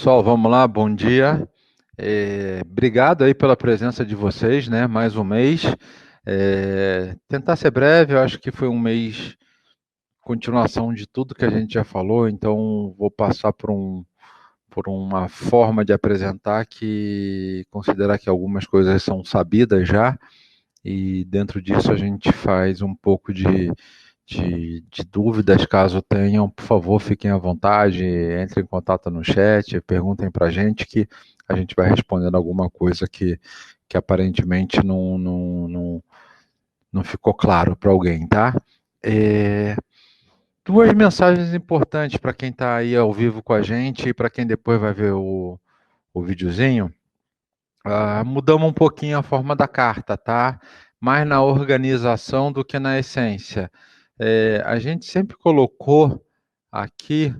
Pessoal, vamos lá, bom dia. Obrigado aí pela presença de vocês, né? Mais um mês. Tentar ser breve, eu acho que foi um mês continuação de tudo que a gente já falou, então vou passar por uma forma de apresentar que considerar que algumas coisas são sabidas já, e dentro disso a gente faz um pouco de dúvidas, caso tenham, por favor, fiquem à vontade, entrem em contato no chat, perguntem para a gente que a gente vai respondendo alguma coisa que aparentemente não ficou claro para alguém, tá? É, Duas mensagens importantes para quem está aí ao vivo com a gente e para quem depois vai ver o videozinho. Mudamos um pouquinho a forma da carta, tá? Mais na organização do que na essência. A gente sempre colocou aqui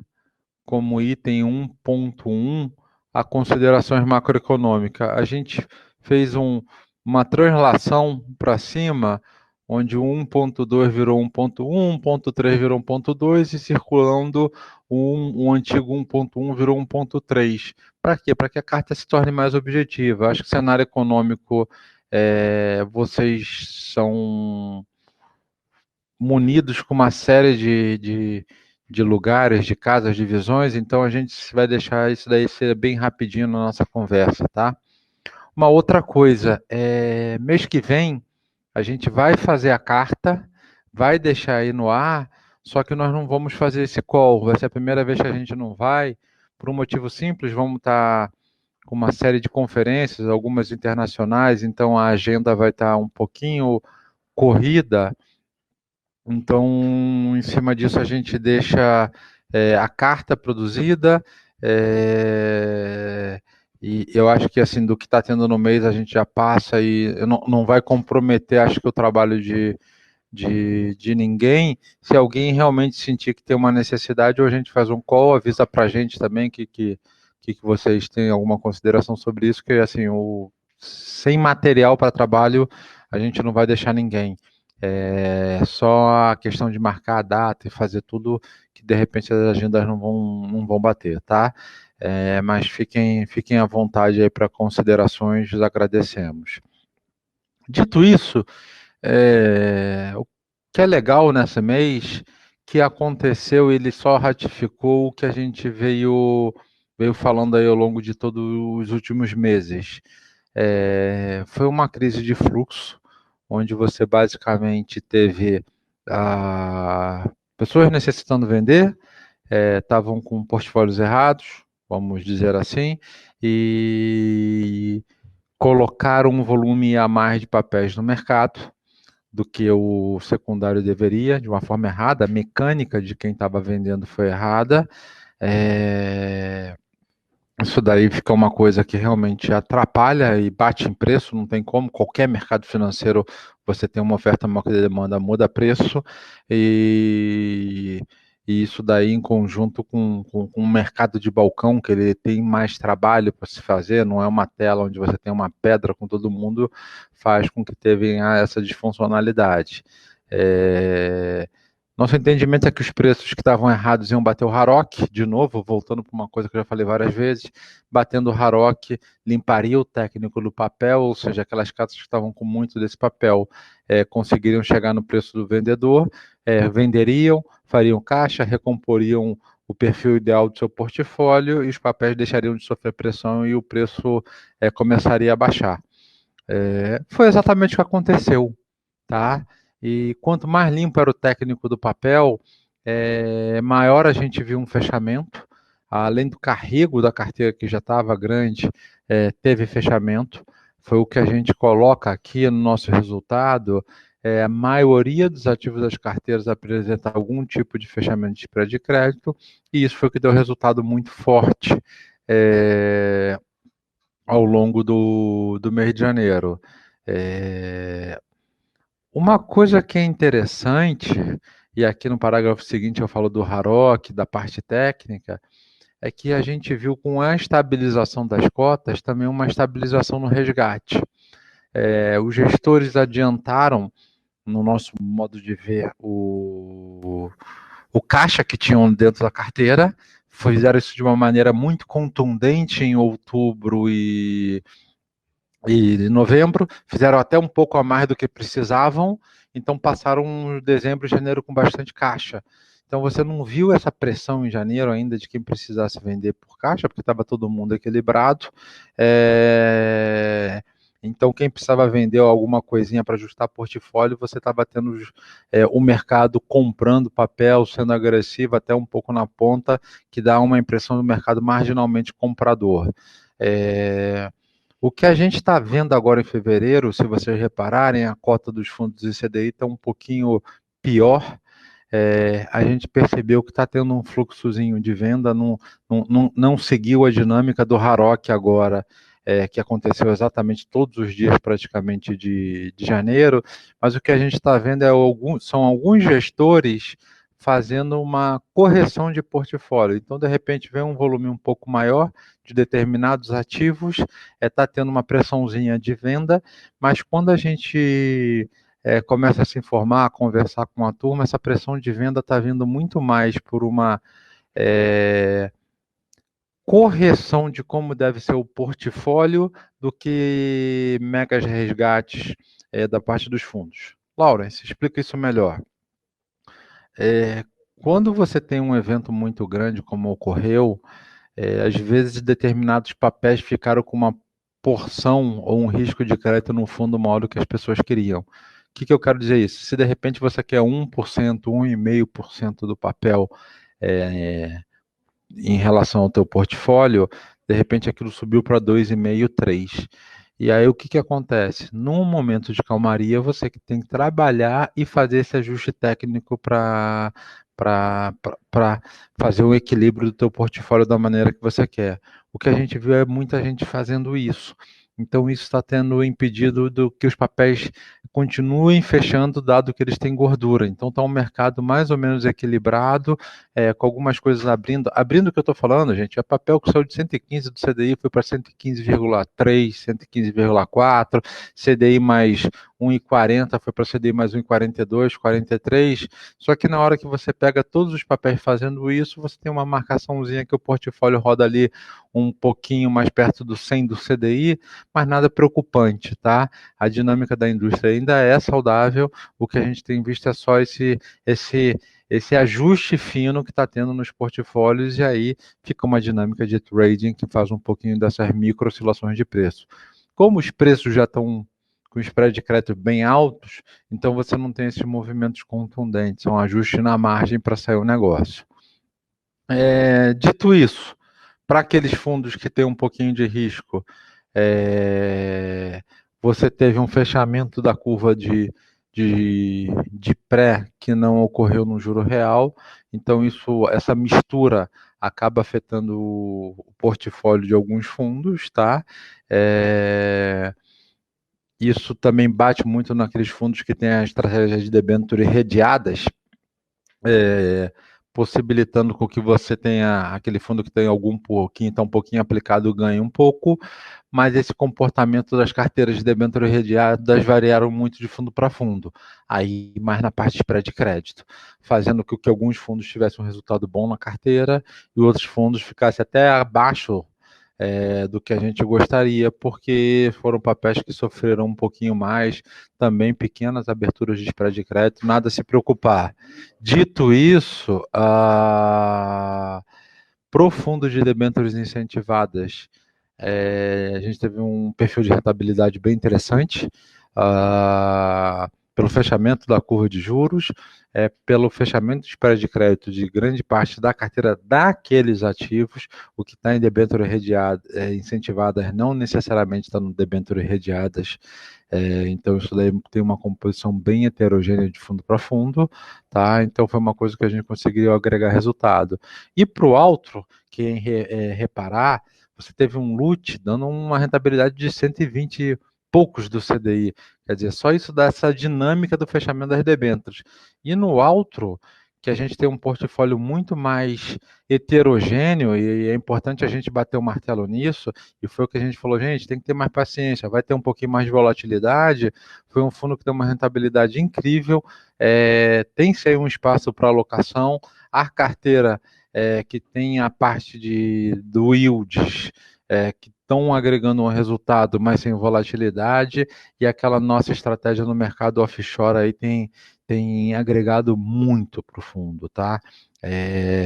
como item 1.1 a considerações macroeconômicas. A gente fez uma translação para cima, onde o 1.2 virou 1.1, 1.3 virou 1.2 e circulando o antigo 1.1 virou 1.3. Para quê? Para que a carta se torne mais objetiva. Acho que o cenário econômico, vocês são munidos com uma série de lugares, de casas, de visões, então a gente vai deixar isso daí ser bem rapidinho na nossa conversa, tá? Uma outra coisa, mês que vem a gente vai fazer a carta, vai deixar aí no ar, só que nós não vamos fazer esse call, vai ser a primeira vez que a gente não vai, por um motivo simples, vamos estar com uma série de conferências, algumas internacionais, então a agenda vai estar um pouquinho corrida. Então, em cima disso, a gente deixa a carta produzida, e eu acho que assim, do que está tendo no mês, a gente já passa e não vai comprometer, acho que o trabalho de ninguém. Se alguém realmente sentir que tem uma necessidade, ou a gente faz um call, avisa para a gente também que vocês têm alguma consideração sobre isso, que assim, sem material para trabalho, a gente não vai deixar ninguém. É só a questão de marcar a data e fazer tudo que de repente as agendas não vão bater, tá? Mas fiquem à vontade aí para considerações, agradecemos. Dito isso, o que é legal nesse mês, que aconteceu, ele só ratificou o que a gente veio falando aí ao longo de todos os últimos meses. Foi uma crise de fluxo, onde você basicamente teve pessoas necessitando vender, estavam com portfólios errados, vamos dizer assim, e colocaram um volume a mais de papéis no mercado do que o secundário deveria, de uma forma errada, a mecânica de quem estava vendendo foi errada. Isso daí fica uma coisa que realmente atrapalha e bate em preço, não tem como, qualquer mercado financeiro você tem uma oferta maior que a demanda, muda preço, e, e isso daí em conjunto com um mercado de balcão, que ele tem mais trabalho para se fazer, não é uma tela onde você tem uma pedra com todo mundo, faz com que tenha essa disfuncionalidade. Nosso entendimento é que os preços que estavam errados iam bater o Harrock, de novo, voltando para uma coisa que eu já falei várias vezes, batendo o Harrock, limparia o técnico do papel, ou seja, aquelas cartas que estavam com muito desse papel conseguiriam chegar no preço do vendedor, venderiam, fariam caixa, recomporiam o perfil ideal do seu portfólio e os papéis deixariam de sofrer pressão e o preço começaria a baixar. Foi exatamente o que aconteceu, tá? E quanto mais limpo era o técnico do papel, maior a gente viu um fechamento. Além do carrego da carteira que já estava grande, teve fechamento. Foi o que a gente coloca aqui no nosso resultado. A maioria dos ativos das carteiras apresenta algum tipo de fechamento de spread de crédito, e isso foi o que deu resultado muito forte ao longo do mês de janeiro. Uma coisa que é interessante, e aqui no parágrafo seguinte eu falo do Harrock, da parte técnica, é que a gente viu com a estabilização das cotas também uma estabilização no resgate. Os gestores adiantaram, no nosso modo de ver, o caixa que tinham dentro da carteira, fizeram isso de uma maneira muito contundente em outubro e novembro, fizeram até um pouco a mais do que precisavam, então passaram dezembro e janeiro com bastante caixa. Então você não viu essa pressão em janeiro ainda de quem precisasse vender por caixa, porque estava todo mundo equilibrado. Então quem precisava vender alguma coisinha para ajustar portfólio, você estava tendo o mercado comprando papel, sendo agressivo até um pouco na ponta, que dá uma impressão do mercado marginalmente comprador. O que a gente está vendo agora em fevereiro, se vocês repararem, a cota dos fundos de CDI está um pouquinho pior. A gente percebeu que está tendo um fluxozinho de venda, não seguiu a dinâmica do Harrocks agora, que aconteceu exatamente todos os dias praticamente de janeiro, mas o que a gente está vendo são alguns gestores fazendo uma correção de portfólio. Então, de repente, vem um volume um pouco maior de determinados ativos, está tendo uma pressãozinha de venda, mas quando a gente começa a se informar, a conversar com a turma, essa pressão de venda está vindo muito mais por uma correção de como deve ser o portfólio do que megas resgates da parte dos fundos. Laurence, explica isso melhor. Quando você tem um evento muito grande, como ocorreu, às vezes determinados papéis ficaram com uma porção ou um risco de crédito no fundo maior do que as pessoas queriam. O que eu quero dizer isso? Se de repente você quer 1%, 1,5% do papel em relação ao teu portfólio, de repente aquilo subiu para 2,5%, 3%. E aí o que acontece? Num momento de calmaria, você tem que trabalhar e fazer esse ajuste técnico para fazer o equilíbrio do teu portfólio da maneira que você quer. O que a gente viu é muita gente fazendo isso. Então isso está tendo impedido do que os papéis continuem fechando, dado que eles têm gordura. Então está um mercado mais ou menos equilibrado, com algumas coisas abrindo. Abrindo o que eu estou falando, gente, é papel que saiu de 115 do CDI, foi para 115,3, 115,4, CDI mais 1,40 foi para CDI mais 1,42, 43. Só que na hora que você pega todos os papéis fazendo isso, você tem uma marcaçãozinha que o portfólio roda ali um pouquinho mais perto do 100 do CDI, mas nada preocupante, tá? A dinâmica da indústria ainda é saudável, o que a gente tem visto é só esse ajuste fino que está tendo nos portfólios, e aí fica uma dinâmica de trading que faz um pouquinho dessas micro oscilações de preço. Como os preços já estão com spread de crédito bem altos, então você não tem esses movimentos contundentes, é um ajuste na margem para sair o negócio. Dito isso, para aqueles fundos que têm um pouquinho de risco, você teve um fechamento da curva de pré que não ocorreu no juro real, então essa mistura acaba afetando o portfólio de alguns fundos, tá? Isso também bate muito naqueles fundos que têm a estratégia de debênture redeadas, possibilitando com que você tenha aquele fundo que tem algum pouquinho, está um pouquinho aplicado, ganhe um pouco, mas esse comportamento das carteiras de debênture redeadas variaram muito de fundo para fundo, aí mais na parte de spread de crédito, fazendo com que alguns fundos tivessem um resultado bom na carteira e outros fundos ficassem até abaixo do que a gente gostaria, porque foram papéis que sofreram um pouquinho mais, também pequenas aberturas de spread de crédito, nada a se preocupar. Dito isso, pro fundo de debêntures incentivadas, a gente teve um perfil de rentabilidade bem interessante, pelo fechamento da curva de juros, pelo fechamento de spread de crédito de grande parte da carteira daqueles ativos, o que está em debênture incentivadas não necessariamente está no debênture redeadas, então isso daí tem uma composição bem heterogênea de fundo para fundo, tá? Então foi uma coisa que a gente conseguiu agregar resultado. E para o outro, quem reparar, você teve um LUT dando uma rentabilidade de 120 poucos do CDI. Quer dizer, só isso dá essa dinâmica do fechamento das debêntures. E no outro, que a gente tem um portfólio muito mais heterogêneo, e é importante a gente bater o martelo nisso, e foi o que a gente falou, gente, tem que ter mais paciência, vai ter um pouquinho mais de volatilidade, foi um fundo que tem uma rentabilidade incrível, tem sim um espaço para alocação, a carteira que tem a parte do yields, que estão agregando um resultado, mas sem volatilidade, e aquela nossa estratégia no mercado offshore aí tem agregado muito para o fundo, tá?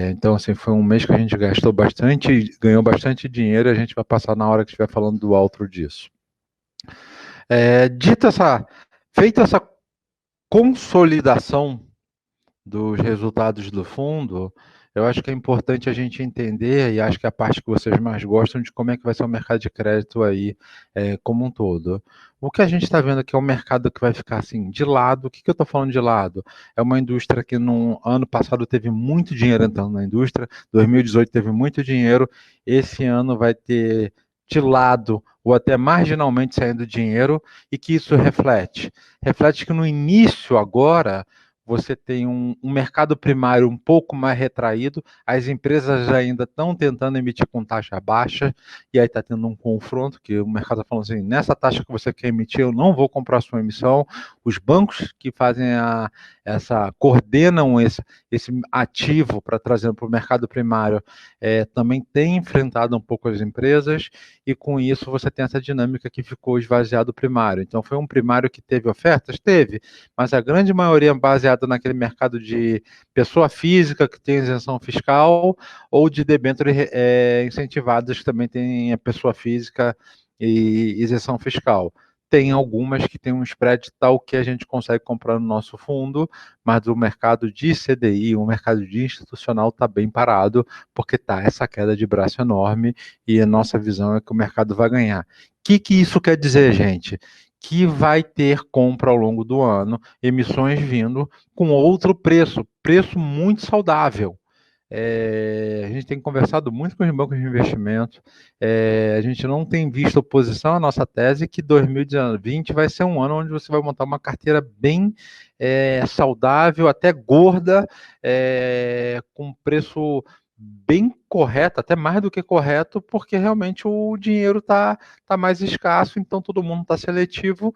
Então, assim, foi um mês que a gente gastou bastante, ganhou bastante dinheiro, e a gente vai passar na hora que estiver falando do outro disso. Feita essa consolidação dos resultados do fundo, eu acho que é importante a gente entender, e acho que é a parte que vocês mais gostam, de como é que vai ser o mercado de crédito aí como um todo. O que a gente está vendo aqui é um mercado que vai ficar assim, de lado. O que eu estou falando de lado? É uma indústria que no ano passado teve muito dinheiro entrando na indústria, 2018 teve muito dinheiro, esse ano vai ter de lado ou até marginalmente saindo dinheiro, e que isso reflete? Reflete que no início agora você tem um mercado primário um pouco mais retraído, as empresas ainda estão tentando emitir com taxa baixa, e aí está tendo um confronto, que o mercado está falando assim, nessa taxa que você quer emitir, eu não vou comprar a sua emissão. Os bancos que fazem coordenam esse ativo para trazer para o mercado primário, também têm enfrentado um pouco as empresas, e com isso você tem essa dinâmica que ficou esvaziado o primário. Então foi um primário que teve ofertas? Teve, mas a grande maioria baseada naquele mercado de pessoa física que tem isenção fiscal, ou de debêntures incentivadas que também tem a pessoa física e isenção fiscal. Tem algumas que tem um spread tal que a gente consegue comprar no nosso fundo, mas o mercado de CDI, o mercado de institucional está bem parado, porque está essa queda de braço enorme, e a nossa visão é que o mercado vai ganhar. O que isso quer dizer, gente? Que vai ter compra ao longo do ano, emissões vindo com outro preço muito saudável. A gente tem conversado muito com os bancos de investimento, a gente não tem visto oposição à nossa tese que 2020 vai ser um ano onde você vai montar uma carteira bem saudável, até gorda, com preço bem correto, até mais do que correto, porque realmente o dinheiro tá mais escasso, então todo mundo está seletivo,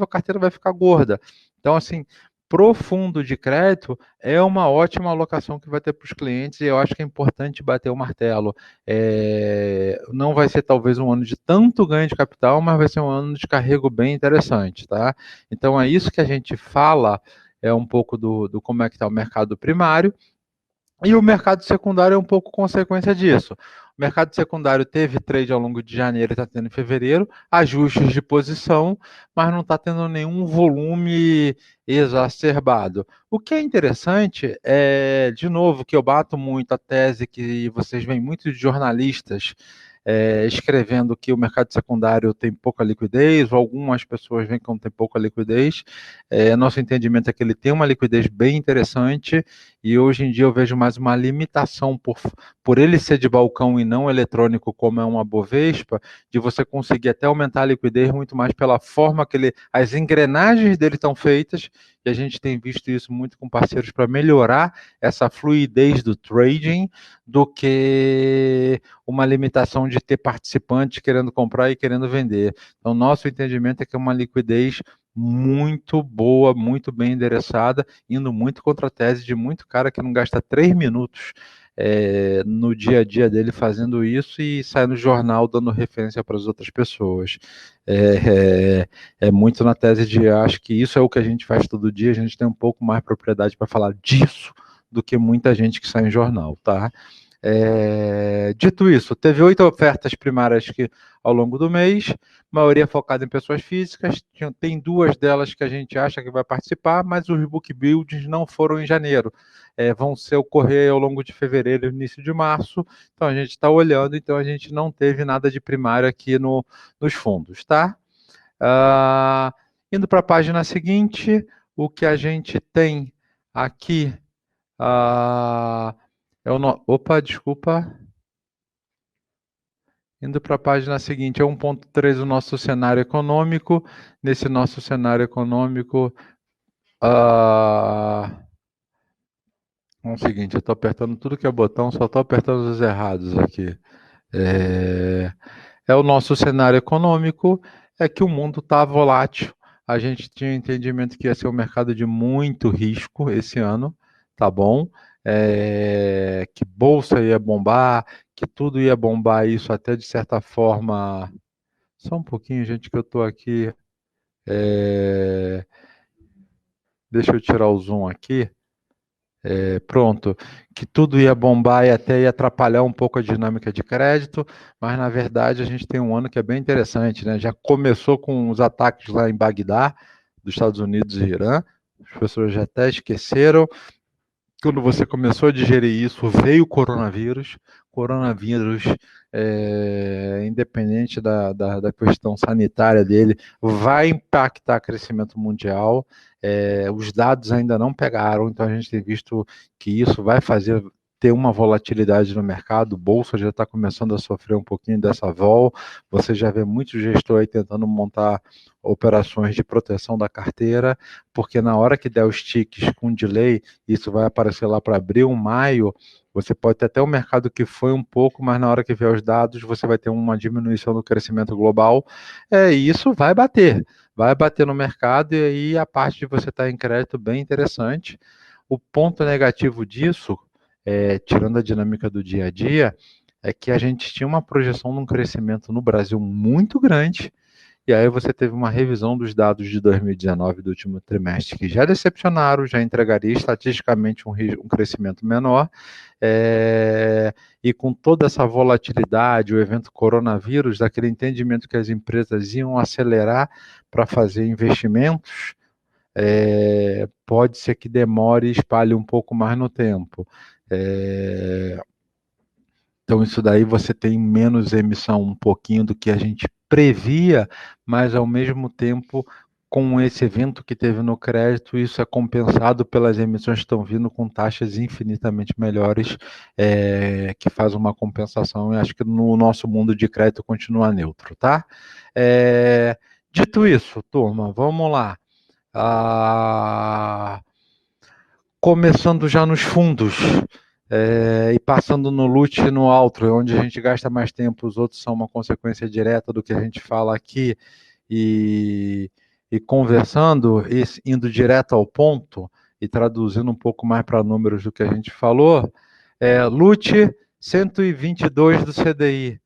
a carteira vai ficar gorda. Então, assim, pro fundo de crédito, é uma ótima alocação que vai ter para os clientes, e eu acho que é importante bater o martelo. Não vai ser talvez um ano de tanto ganho de capital, mas vai ser um ano de carrego bem interessante, tá? Então é isso que a gente fala, é um pouco do como é que está o mercado primário, e o mercado secundário é um pouco consequência disso. O mercado secundário teve trade ao longo de janeiro e está tendo em fevereiro, ajustes de posição, mas não está tendo nenhum volume exacerbado. O que é interessante é, de novo, que eu bato muito a tese que vocês veem muito de jornalistas escrevendo que o mercado secundário tem pouca liquidez, ou algumas pessoas veem que não tem pouca liquidez. Nosso entendimento é que ele tem uma liquidez bem interessante, e hoje em dia eu vejo mais uma limitação por ele ser de balcão e não eletrônico, como é uma Bovespa, de você conseguir até aumentar a liquidez muito mais pela forma que as engrenagens dele estão feitas, e a gente tem visto isso muito com parceiros para melhorar essa fluidez do trading, do que uma limitação de ter participantes querendo comprar e querendo vender. Então, nosso entendimento é que é uma liquidez muito boa, muito bem endereçada, indo muito contra a tese de muito cara que não gasta 3 minutos no dia a dia dele fazendo isso, e sai no jornal dando referência para as outras pessoas. É muito na tese de, acho que isso é o que a gente faz todo dia, a gente tem um pouco mais propriedade para falar disso do que muita gente que sai em jornal, tá? Dito isso, teve 8 ofertas primárias ao longo do mês, maioria focada em pessoas físicas, tem 2 delas que a gente acha que vai participar, mas os book builds não foram em janeiro, vão ocorrer ao longo de fevereiro e início de março, então a gente está olhando, então a gente não teve nada de primário aqui nos fundos, tá? Indo para a página seguinte, o que a gente tem aqui Opa, desculpa. Indo para a página seguinte, é 1.3 o nosso cenário econômico. Nesse nosso cenário econômico, é o seguinte, eu estou apertando tudo que é botão, só estou apertando os errados aqui. O nosso cenário econômico, é que o mundo está volátil. A gente tinha entendimento que ia ser um mercado de muito risco esse ano, tá bom? que bolsa ia bombar, que tudo ia bombar, isso até de certa forma. Só um pouquinho, gente, que eu estou aqui. é, Deixa eu tirar o zoom aqui. Pronto, que tudo ia bombar e até ia atrapalhar um pouco a dinâmica de crédito, mas na verdade a gente tem um ano que é bem interessante, né? Já começou com os ataques lá em Bagdá, dos Estados Unidos e Irã, as pessoas já até esqueceram. Quando você começou a digerir isso, veio o coronavírus. Coronavírus, independente da questão sanitária dele, vai impactar o crescimento mundial. Os dados ainda não pegaram, então a gente tem visto que isso vai fazer ter uma volatilidade no mercado. O bolsa já está começando a sofrer um pouquinho dessa vol. Você já vê muitos gestores aí tentando montar operações de proteção da carteira, porque na hora que der os tiques com delay, isso vai aparecer lá para abril, maio, você pode ter até um mercado que foi um pouco, mas na hora que vier os dados, você vai ter uma diminuição do crescimento global, e isso vai bater no mercado, e aí a parte de você estar em crédito bem interessante. O ponto negativo disso, tirando a dinâmica do dia a dia, é que a gente tinha uma projeção de um crescimento no Brasil muito grande, e aí você teve uma revisão dos dados de 2019 do último trimestre, que já decepcionaram, já entregaria estatisticamente um crescimento menor, e com toda essa volatilidade, o evento coronavírus, daquele entendimento que as empresas iam acelerar para fazer investimentos, pode ser que demore e espalhe um pouco mais no tempo. Então, isso daí você tem menos emissão um pouquinho do que a gente previa, mas ao mesmo tempo, com esse evento que teve no crédito, isso é compensado pelas emissões que estão vindo com taxas infinitamente melhores, que faz uma compensação, e acho que no nosso mundo de crédito continua neutro, tá? Dito isso, turma, vamos lá. Começando já nos fundos, e passando no LUT e no Altro, onde a gente gasta mais tempo, os outros são uma consequência direta do que a gente fala aqui, e, e conversando, e indo direto ao ponto, e traduzindo um pouco mais para números do que a gente falou, LUT 122 do CDI.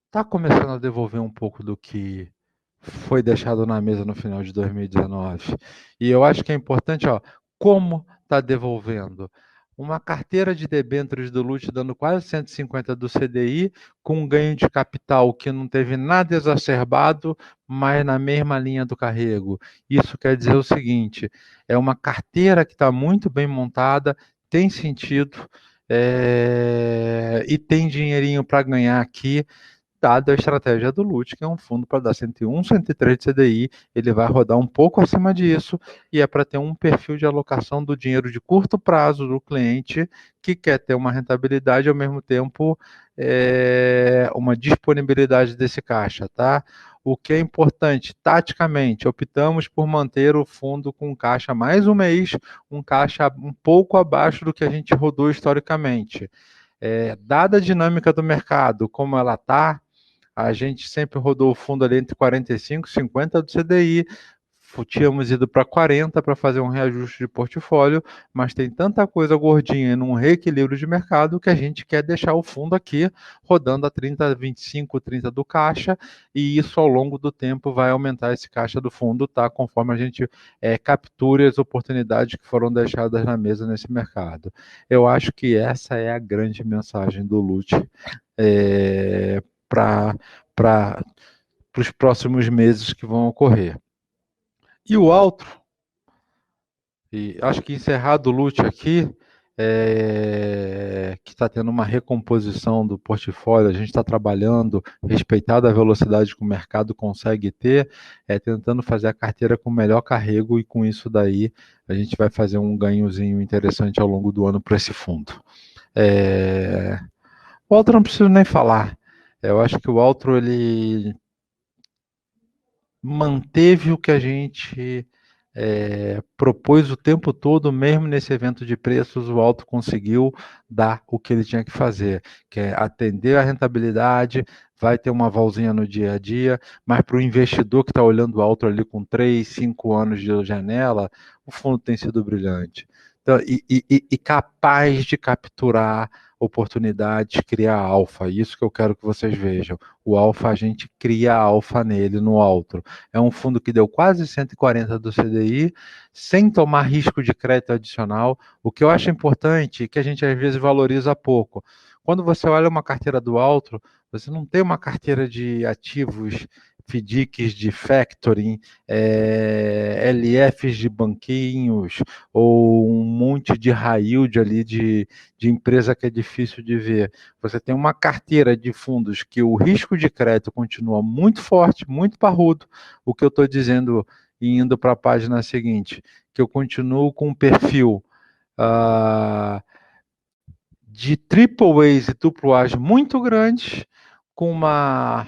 Está começando a devolver um pouco do que foi deixado na mesa no final de 2019. E eu acho que é importante, como está devolvendo. Uma carteira de debêntures do LUT dando quase 150 do CDI, com um ganho de capital que não teve nada exacerbado, mas na mesma linha do carrego. Isso quer dizer o seguinte: é uma carteira que está muito bem montada, tem sentido, e tem dinheirinho para ganhar aqui, dada a estratégia do LUT, que é um fundo para dar 101, 103 de CDI, ele vai rodar um pouco acima disso, e é para ter um perfil de alocação do dinheiro de curto prazo do cliente, que quer ter uma rentabilidade, ao mesmo tempo, uma disponibilidade desse caixa, tá? O que é importante, taticamente, optamos por manter o fundo com caixa mais um mês, um caixa um pouco abaixo do que a gente rodou historicamente. Dada a dinâmica do mercado, como ela está, a gente sempre rodou o fundo ali entre 45 e 50 do CDI, tínhamos ido para 40 para fazer um reajuste de portfólio, mas tem tanta coisa gordinha num reequilíbrio de mercado que a gente quer deixar o fundo aqui rodando a 30, 25, 30 do caixa, e isso ao longo do tempo vai aumentar esse caixa do fundo, tá? Conforme a gente capture as oportunidades que foram deixadas na mesa nesse mercado. Eu acho que essa é a grande mensagem do LUT, para os próximos meses que vão ocorrer. E o outro, e acho que encerrado o LUT aqui, que está tendo uma recomposição do portfólio, a gente está trabalhando, respeitado a velocidade que o mercado consegue ter, tentando fazer a carteira com o melhor carrego, e com isso daí a gente vai fazer um ganhozinho interessante ao longo do ano para esse fundo. O outro não preciso nem falar. Eu acho que o outro ele manteve o que a gente propôs o tempo todo, mesmo nesse evento de preços, o Alto conseguiu dar o que ele tinha que fazer, que é atender a rentabilidade, vai ter uma volzinha no dia a dia, mas para o investidor que está olhando o Alto ali com 3, 5 anos de janela, o fundo tem sido brilhante. Então, e capaz de capturar oportunidades, criar alfa. Isso que eu quero que vocês vejam. O alfa, a gente cria alfa nele, no Altro. É um fundo que deu quase 140 do CDI, sem tomar risco de crédito adicional. O que eu acho importante, que a gente às vezes valoriza pouco. Quando você olha uma carteira do Altro, você não tem uma carteira de ativos FDICs de factoring, LFs de banquinhos, ou um monte de high yield ali de empresa que é difícil de ver. Você tem uma carteira de fundos que o risco de crédito continua muito forte, muito parrudo. O que eu estou dizendo, indo para a página seguinte, que eu continuo com um perfil de triple A's e duplo A's muito grandes, com uma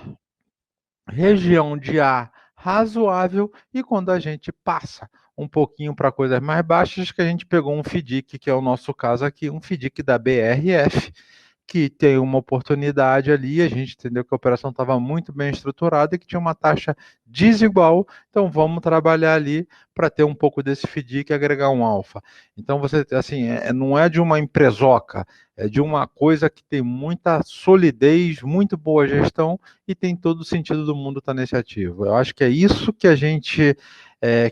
região de A razoável, e quando a gente passa um pouquinho para coisas mais baixas, que a gente pegou um FDIC, que é o nosso caso aqui, um FDIC da BRF, que tem uma oportunidade ali, a gente entendeu que a operação estava muito bem estruturada e que tinha uma taxa desigual, então vamos trabalhar ali para ter um pouco desse FDIC e agregar um alfa. Então você, assim, não é de uma empresoca, é de uma coisa que tem muita solidez, muito boa gestão e tem todo o sentido do mundo estar nesse ativo. Eu acho que é isso que a gente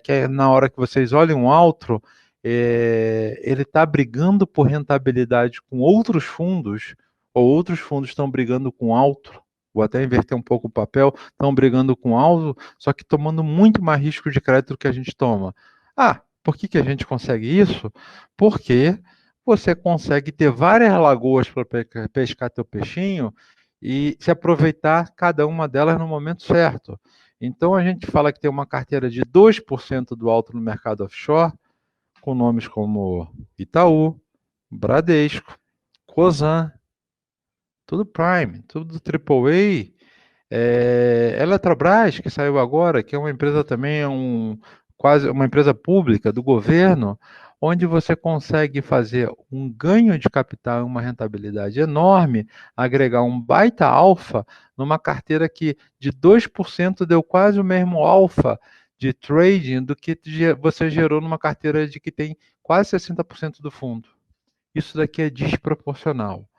quer na hora que vocês olhem um Altro, ele está brigando por rentabilidade com outros fundos, ou outros fundos estão brigando com Altro, vou até inverter um pouco o papel, estão brigando com Altro, só que tomando muito mais risco de crédito do que a gente toma. Por que a gente consegue isso? Porque você consegue ter várias lagoas para pescar teu peixinho e se aproveitar cada uma delas no momento certo. Então a gente fala que tem uma carteira de 2% do alto no mercado offshore, com nomes como Itaú, Bradesco, Cosan, tudo Prime, tudo AAA. Eletrobras, que saiu agora, que é uma empresa também, quase uma empresa pública do governo, onde você consegue fazer um ganho de capital e uma rentabilidade enorme, agregar um baita alfa numa carteira que de 2% deu quase o mesmo alfa de trading do que você gerou numa carteira de que tem quase 60% do fundo. Isso daqui é desproporcional.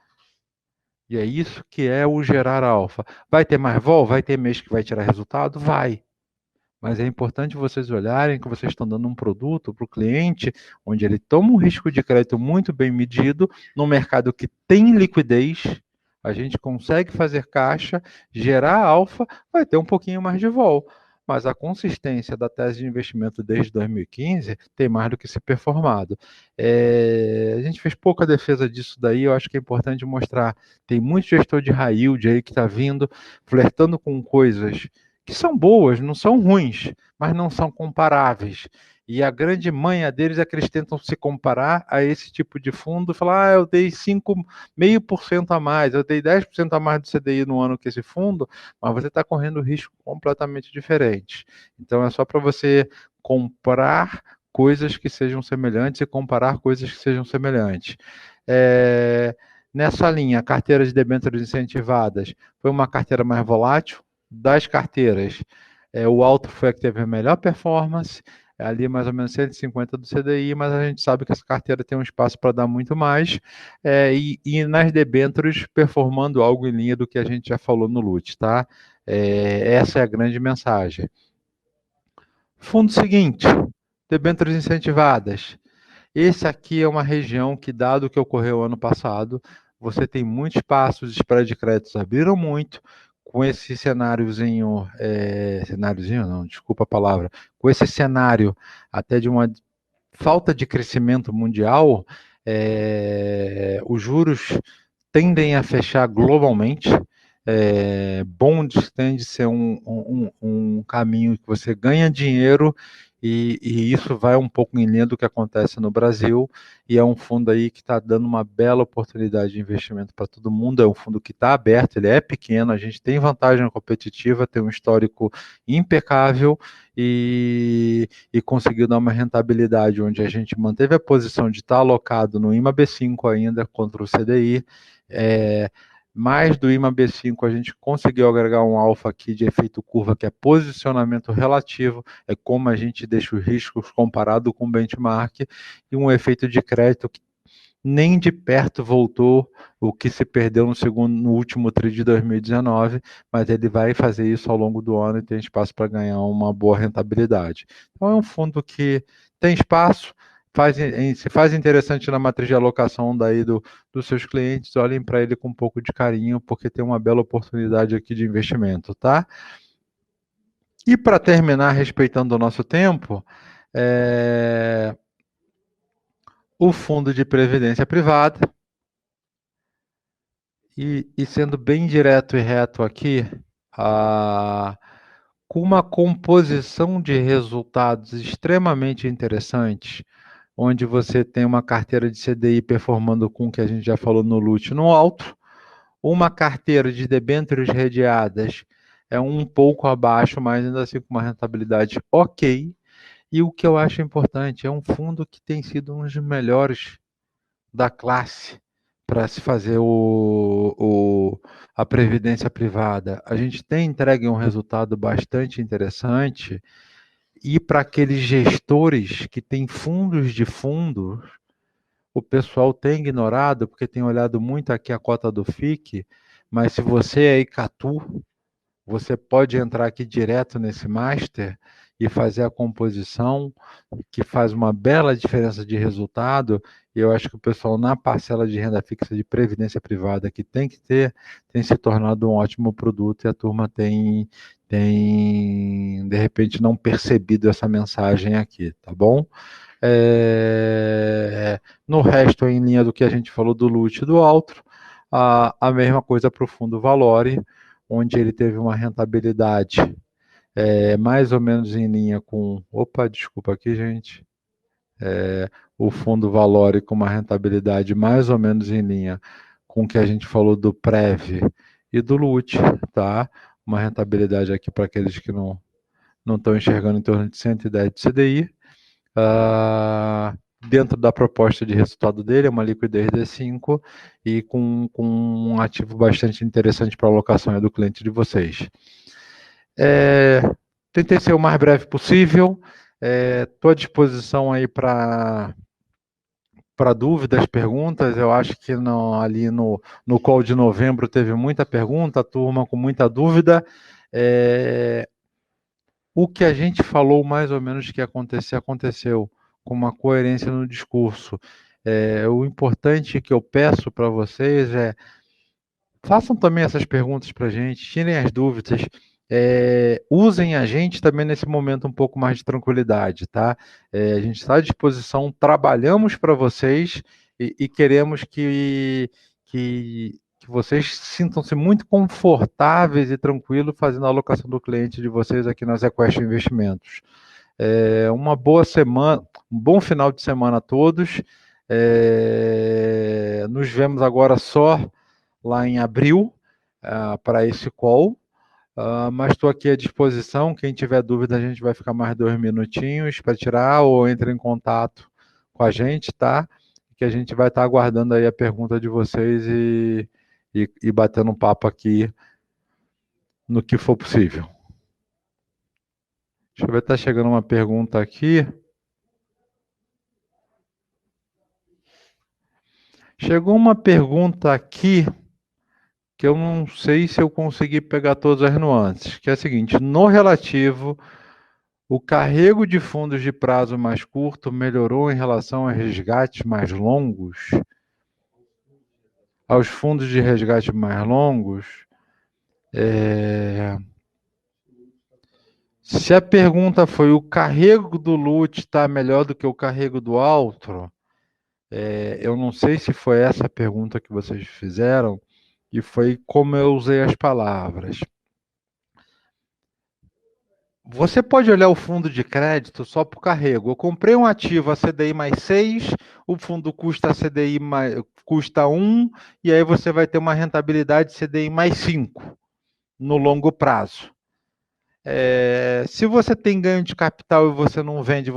E é isso que é o gerar alfa. Vai ter mais vol? Vai ter mês que vai tirar resultado? Vai. Mas é importante vocês olharem que vocês estão dando um produto para o cliente onde ele toma um risco de crédito muito bem medido, no mercado que tem liquidez, a gente consegue fazer caixa, gerar alfa, vai ter um pouquinho mais de vol. Mas a consistência da tese de investimento desde 2015 tem mais do que se performado. A gente fez pouca defesa disso daí, eu acho que é importante mostrar. Tem muito gestor de high yield aí que está vindo, flertando com coisas que são boas, não são ruins, mas não são comparáveis. E a grande manha deles é que eles tentam se comparar a esse tipo de fundo e falar: eu dei 5,5% a mais, eu dei 10% a mais do CDI no ano que esse fundo, mas você está correndo risco completamente diferente. Então é só para você comprar coisas que sejam semelhantes e comparar coisas que sejam semelhantes. Nessa linha, carteira de debêntures incentivadas foi uma carteira mais volátil. Das carteiras, o Alto foi a que teve a melhor performance, ali mais ou menos 150 do CDI, mas a gente sabe que essa carteira tem um espaço para dar muito mais, e nas debêntures performando algo em linha do que a gente já falou no LUT, tá? Essa é a grande mensagem. Fundo seguinte, debêntures incentivadas. Esse aqui é uma região que, dado o que ocorreu ano passado, você tem muitos passos, os spread de créditos abriram muito, com esse cenáriozinho, cenáriozinho não, desculpa a palavra, com esse cenário até de uma falta de crescimento mundial, os juros tendem a fechar globalmente. Bonds tende a ser um caminho que você ganha dinheiro e isso vai um pouco em linha do que acontece no Brasil, e é um fundo aí que está dando uma bela oportunidade de investimento para todo mundo. É um fundo que está aberto, ele é pequeno, a gente tem vantagem competitiva, tem um histórico impecável e conseguiu dar uma rentabilidade onde a gente manteve a posição de estar alocado no IMA B5 ainda contra o CDI, mais do IMA B5, a gente conseguiu agregar um alfa aqui de efeito curva, que é posicionamento relativo, é como a gente deixa os riscos comparado com o benchmark, e um efeito de crédito que nem de perto voltou o que se perdeu no último TRI de 2019, mas ele vai fazer isso ao longo do ano e tem espaço para ganhar uma boa rentabilidade. Então é um fundo que tem espaço, se faz interessante na matriz de alocação dos seus clientes, olhem para ele com um pouco de carinho, porque tem uma bela oportunidade aqui de investimento, tá? E para terminar, respeitando o nosso tempo, o fundo de previdência privada, e sendo bem direto e reto aqui, com uma composição de resultados extremamente interessantes, onde você tem uma carteira de CDI performando com o que a gente já falou no LUT no alto, uma carteira de debêntures redeadas é um pouco abaixo, mas ainda assim com uma rentabilidade ok. E o que eu acho importante, é um fundo que tem sido um dos melhores da classe para se fazer a previdência privada. A gente tem entregue um resultado bastante interessante, e para aqueles gestores que têm fundos de fundos, o pessoal tem ignorado, porque tem olhado muito aqui a cota do FIC, mas se você é Icatu, você pode entrar aqui direto nesse master e fazer a composição, que faz uma bela diferença de resultado. E eu acho que o pessoal na parcela de renda fixa de previdência privada que tem que ter, tem se tornado um ótimo produto, e a turma tem de repente não percebido essa mensagem aqui, tá bom? No resto, em linha do que a gente falou do LUT e do Altro, a mesma coisa para o fundo Valore, onde ele teve uma rentabilidade mais ou menos em linha com... Opa, desculpa aqui, gente. O fundo Valore com uma rentabilidade mais ou menos em linha com o que a gente falou do Prev e do LUT, tá? Uma rentabilidade aqui para aqueles que não estão enxergando em torno de 110 de CDI. Dentro da proposta de resultado dele, é uma liquidez D5 e com um ativo bastante interessante para a alocação do cliente de vocês. Tentei ser o mais breve possível, estou à disposição aí para dúvidas, perguntas. Eu acho que ali no call de novembro teve muita pergunta, turma com muita dúvida. O que a gente falou mais ou menos que ia acontecer, aconteceu, com uma coerência no discurso. O importante que eu peço para vocês façam também essas perguntas para a gente, tirem as dúvidas, usem a gente também nesse momento um pouco mais de tranquilidade, tá? A gente está à disposição, trabalhamos para vocês e queremos que vocês sintam-se muito confortáveis e tranquilos fazendo a alocação do cliente de vocês aqui na ZQuest Investimentos. Uma boa semana, um bom final de semana a todos. Nos vemos agora só lá em abril para esse call, mas estou aqui à disposição. Quem tiver dúvida, a gente vai ficar mais 2 minutinhos para tirar, ou entre em contato com a gente, tá? Que a gente vai estar aguardando aí a pergunta de vocês e batendo um papo aqui no que for possível. Deixa eu ver, está chegando uma pergunta aqui. Chegou uma pergunta aqui que eu não sei se eu consegui pegar todas as nuances, que é a seguinte: no relativo, o carrego de fundos de prazo mais curto melhorou em relação a resgates mais longos? Aos fundos de resgate mais longos? Se a pergunta foi o carrego do LUT está melhor do que o carrego do Altro, eu não sei se foi essa a pergunta que vocês fizeram, e foi como eu usei as palavras. Você pode olhar o fundo de crédito só por carrego. Eu comprei um ativo a CDI mais 6, o fundo custa custa 1, e aí você vai ter uma rentabilidade CDI mais 5 no longo prazo. Se você tem ganho de capital e você não vende,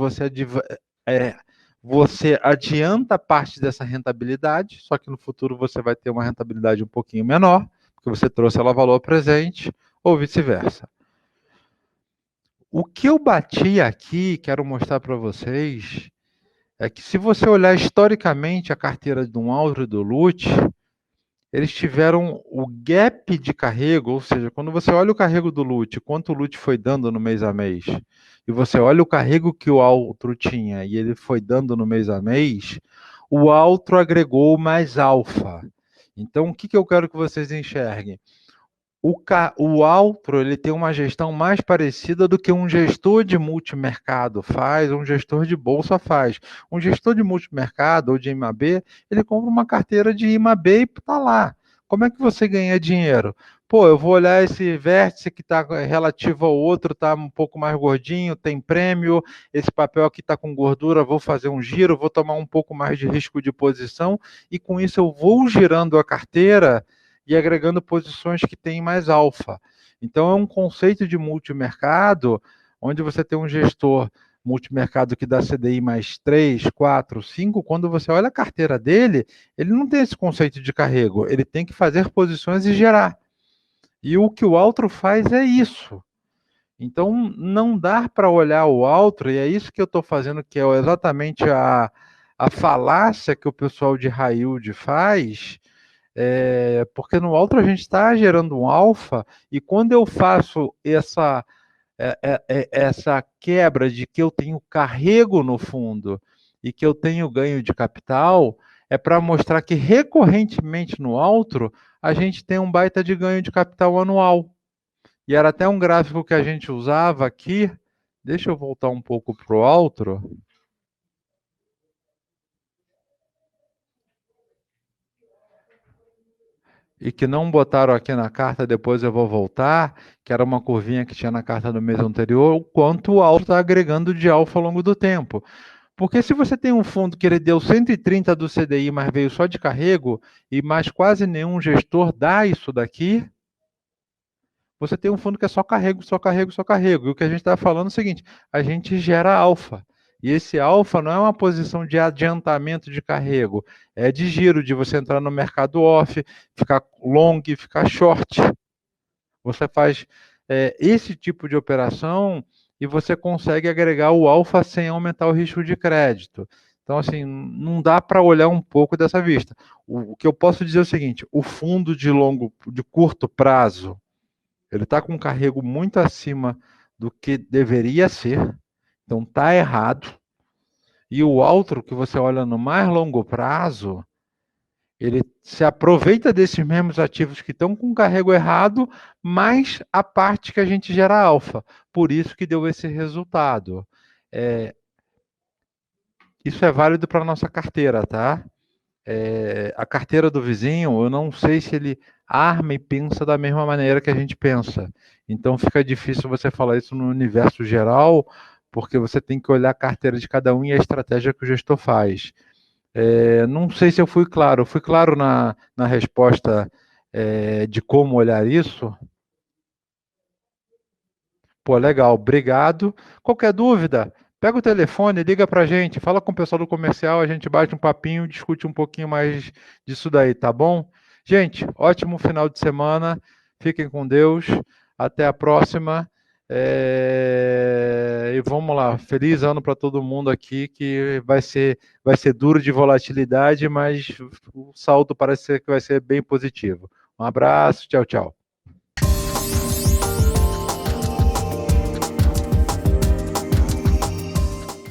você adianta parte dessa rentabilidade, só que no futuro você vai ter uma rentabilidade um pouquinho menor, porque você trouxe ela valor presente, ou vice-versa. O que eu bati aqui, quero mostrar para vocês, é que se você olhar historicamente a carteira de um Altro e do LUT, eles tiveram o gap de carrego, ou seja, quando você olha o carrego do LUT, quanto o LUT foi dando no mês a mês, e você olha o carrego que o Altro tinha e ele foi dando no mês a mês, o Altro agregou mais alfa. Então, o que, que eu quero que vocês enxerguem? O Altro ele tem uma gestão mais parecida do que um gestor de multimercado faz, um gestor de bolsa faz. Um gestor de multimercado ou de IMAB, ele compra uma carteira de IMAB e está lá. Como é que você ganha dinheiro? Pô, eu vou olhar esse vértice que está relativo ao outro, está um pouco mais gordinho, tem prêmio, esse papel aqui está com gordura, vou fazer um giro, vou tomar um pouco mais de risco de posição, e com isso eu vou girando a carteira e agregando posições que têm mais alfa. Então, é um conceito de multimercado, onde você tem um gestor multimercado que dá CDI mais 3, 4, 5. Quando você olha a carteira dele, ele não tem esse conceito de carrego, ele tem que fazer posições e gerar. E o que o Altro faz é isso. Então, não dá para olhar o Altro, e é isso que eu estou fazendo, que é exatamente a falácia que o pessoal de high yield faz, porque no Altro a gente está gerando um alfa, e quando eu faço essa quebra de que eu tenho carrego no fundo e que eu tenho ganho de capital, é para mostrar que recorrentemente no Altro a gente tem um baita de ganho de capital anual. E era até um gráfico que a gente usava aqui. Deixa eu voltar um pouco para o Altro. E que não botaram aqui na carta, depois eu vou voltar, que era uma curvinha que tinha na carta do mês anterior, o quanto o alto está agregando de alfa ao longo do tempo. Porque se você tem um fundo que ele deu 130 do CDI, mas veio só de carrego, e mais quase nenhum gestor dá isso daqui, você tem um fundo que é só carrego, só carrego, só carrego. E o que a gente está falando é o seguinte: a gente gera alfa. E esse alfa não é uma posição de adiantamento de carrego, é de giro, de você entrar no mercado off, ficar long, ficar short. Você faz esse tipo de operação e você consegue agregar o alfa sem aumentar o risco de crédito. Então, assim, não dá para olhar um pouco dessa vista. O que eu posso dizer é o seguinte: o fundo de curto prazo, ele está com um carrego muito acima do que deveria ser, então está errado. E o outro, que você olha no mais longo prazo, ele se aproveita desses mesmos ativos que estão com carrego errado, mais a parte que a gente gera alfa. Por isso que deu esse resultado. Isso é válido para a nossa carteira, tá? A carteira do vizinho, eu não sei se ele arma e pensa da mesma maneira que a gente pensa. Então fica difícil você falar isso no universo geral, porque você tem que olhar a carteira de cada um e a estratégia que o gestor faz. Não sei se eu fui claro. Fui claro na resposta de como olhar isso? Pô, legal, obrigado. Qualquer dúvida, pega o telefone, liga pra gente, fala com o pessoal do comercial, a gente bate um papinho, discute um pouquinho mais disso daí, tá bom? Gente, ótimo final de semana, fiquem com Deus, até a próxima. E vamos lá, feliz ano para todo mundo aqui, que vai ser duro de volatilidade, mas o saldo parece ser que vai ser bem positivo. Um abraço, tchau, tchau.